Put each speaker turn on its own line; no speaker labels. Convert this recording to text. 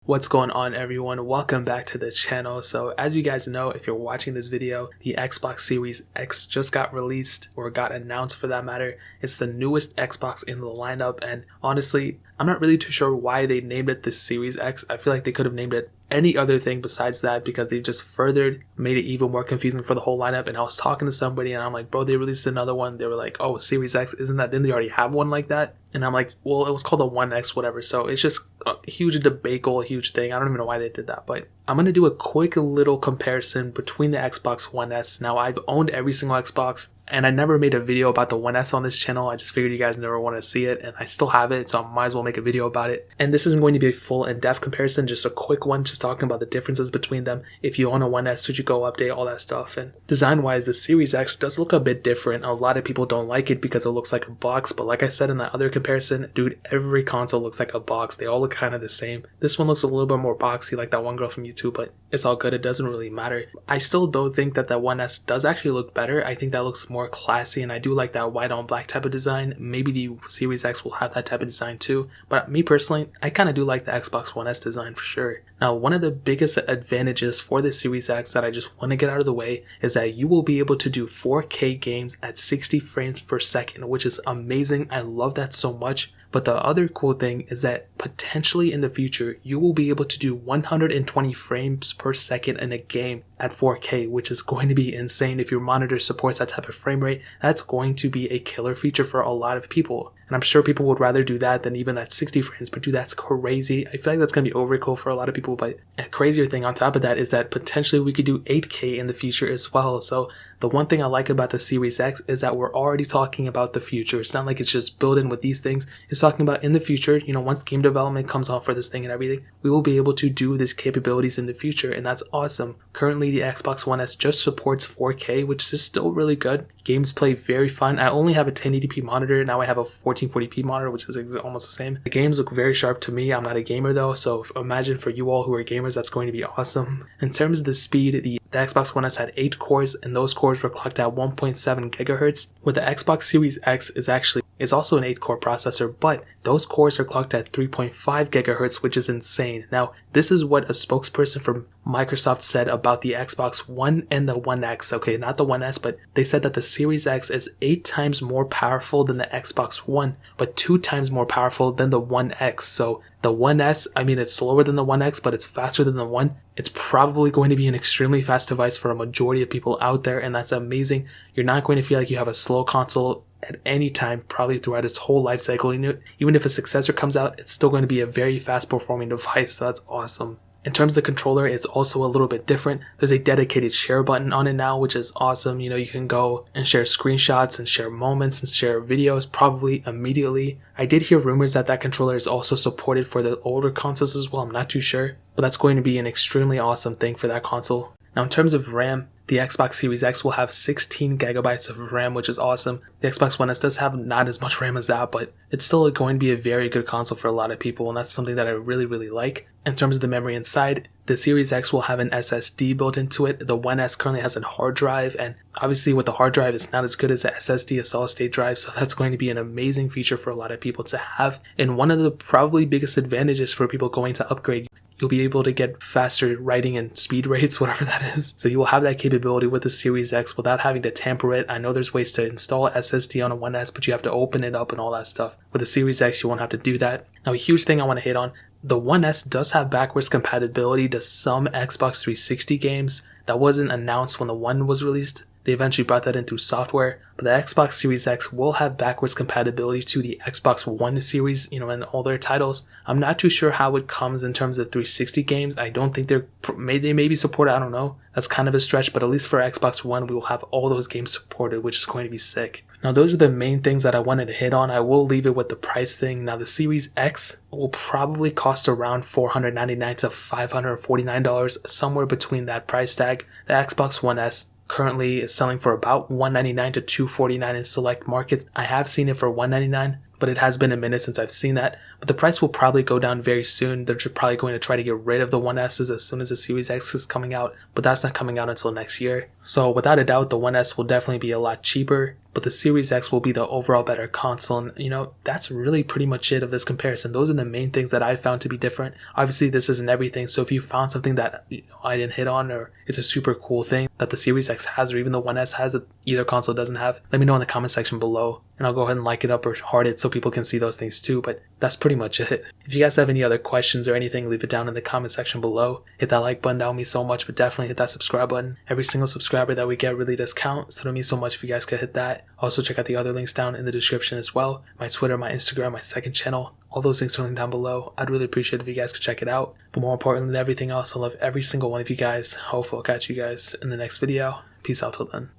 What's going on, everyone? Welcome back to the channel. So as you guys know, if you're watching this video, the Xbox Series X just got released, or got announced for that matter. It's the newest Xbox in the lineup, and honestly, I'm not really too sure why they named it the Series X. I feel like they could have named it any other thing besides that, because they've just furthered made it even more confusing for the whole lineup. And I was talking to somebody and I'm like, bro, they released another one. They were like, oh, Series X, didn't they already have one like that? And I'm like, well, it was called the 1X, whatever. So it's just a huge debacle, a huge thing. I don't even know why they did that, but I'm going to do a quick little comparison between the Xbox One S. Now, I've owned every single Xbox, and I never made a video about the One S on this channel. I just figured you guys never want to see it, and I still have it, so I might as well make a video about it. And this isn't going to be a full in-depth comparison, just a quick one, just talking about the differences between them. If you own a One S, should you go update, all that stuff. And design-wise, the Series X does look a bit different. A lot of people don't like it because it looks like a box, but like I said in that other comparison, dude, every console looks like a box. They all look kind of the same. This one looks a little bit more boxy, like that one girl from YouTube, but it's all good. It doesn't really matter. I still don't think that that One S does actually look better. I think that looks more classy, and I do like that white on black type of design. Maybe the Series X will have that type of design too, but me personally, I kind of do like the Xbox One S design for sure. Now, one of the biggest advantages for the Series X that I just want to get out of the way is that you will be able to do 4K games at 60 frames per second, which is amazing. I love that so much. But the other cool thing is that potentially in the future, you will be able to do 120 frames per second in a game at 4K, which is going to be insane. If your monitor supports that type of frame rate, that's going to be a killer feature for a lot of people. And I'm sure people would rather do that than even at 60 frames, but dude, that's crazy. I feel like that's going to be overkill for a lot of people, but a crazier thing on top of that is that potentially we could do 8K in the future as well. So the one thing I like about the Series X is that we're already talking about the future. It's not like it's just built in with these things. It's talking about in the future, you know, once game development comes on for this thing and everything, we will be able to do these capabilities in the future, and that's awesome. Currently, the Xbox One S just supports 4K, which is still really good. Games play very fun. I only have a 1080p monitor. Now I have a 1440p monitor, which is almost the same. The games look very sharp to me. I'm not a gamer though, so imagine for you all who are gamers, that's going to be awesome. In terms of the speed, the Xbox One S had 8 cores, and those cores were clocked at 1.7 gigahertz. With the Xbox Series X is also an 8-core processor, but those cores are clocked at 3.5 gigahertz, which is insane. Now, this is what a spokesperson from Microsoft said about the Xbox One and the One X. Okay, not the One S, but they said that the Series X is 8 times more powerful than the Xbox One, but 2 times more powerful than the One X. So the One S, I mean, it's slower than the One X, but it's faster than the One. It's probably going to be an extremely fast device for a majority of people out there, and that's amazing. You're not going to feel like you have a slow console at any time, probably throughout its whole life cycle. Even if a successor comes out, it's still going to be a very fast performing device, so that's awesome. In terms of the controller, it's also a little bit different. There's a dedicated share button on it now, which is awesome. You know, you can go and share screenshots and share moments and share videos probably immediately. I did hear rumors that that controller is also supported for the older consoles as well. I'm not too sure, but that's going to be an extremely awesome thing for that console. Now, in terms of RAM, the Xbox Series X will have 16 gigabytes of RAM, which is awesome. The Xbox One S does have not as much RAM as that, but it's still going to be a very good console for a lot of people, and that's something that I really, really like. In terms of the memory inside, the Series X will have an SSD built into it. The One S currently has a hard drive, and obviously with the hard drive, it's not as good as the SSD, a solid state drive, so that's going to be an amazing feature for a lot of people to have. And one of the probably biggest advantages for people going to upgrade, you'll be able to get faster writing and speed rates, whatever that is. So you will have that capability with the Series X without having to tamper it. I know there's ways to install SSD on a One S, but you have to open it up and all that stuff. With the Series X, you won't have to do that. Now, a huge thing I want to hit on, the One S does have backwards compatibility to some Xbox 360 games. That wasn't announced when the One was released. They eventually brought that in through software, but the Xbox Series X will have backwards compatibility to the Xbox One series, you know, and all their titles. I'm not too sure how it comes in terms of 360 games. I don't think they may be supported. I don't know. That's kind of a stretch, but at least for Xbox One, we will have all those games supported, which is going to be sick. Now, those are the main things that I wanted to hit on. I will leave it with the price thing. Now, the Series X will probably cost around $499 to $549, somewhere between that price tag. The Xbox One S currently is selling for about $199 to $249 in select markets. I have seen it for $199, but it has been a minute since I've seen that. But the price will probably go down very soon. They're just probably going to try to get rid of the One S's as soon as the Series X is coming out, but that's not coming out until next year. So without a doubt, the One S will definitely be a lot cheaper. But but the Series X will be the overall better console. And you know, that's really pretty much it of this comparison. Those are the main things that I found to be different. Obviously this isn't everything, so if you found something that I didn't hit on, or it's a super cool thing that the Series X has, or even the One S has that either console doesn't have, let me know in the comment section below, and I'll go ahead and like it up or heart it so people can see those things too. But that's pretty much it. If you guys have any other questions or anything, leave it down in the comment section below. Hit that like button, that would mean so much, but definitely hit that subscribe button. Every single subscriber that we get really does count, so it would mean so much if you guys could hit that. Also check out the other links down in the description as well. My Twitter, my Instagram, my second channel, all those links are linked down below. I'd really appreciate it if you guys could check it out. But more importantly than everything else, I love every single one of you guys. Hopefully I'll catch you guys in the next video. Peace out till then.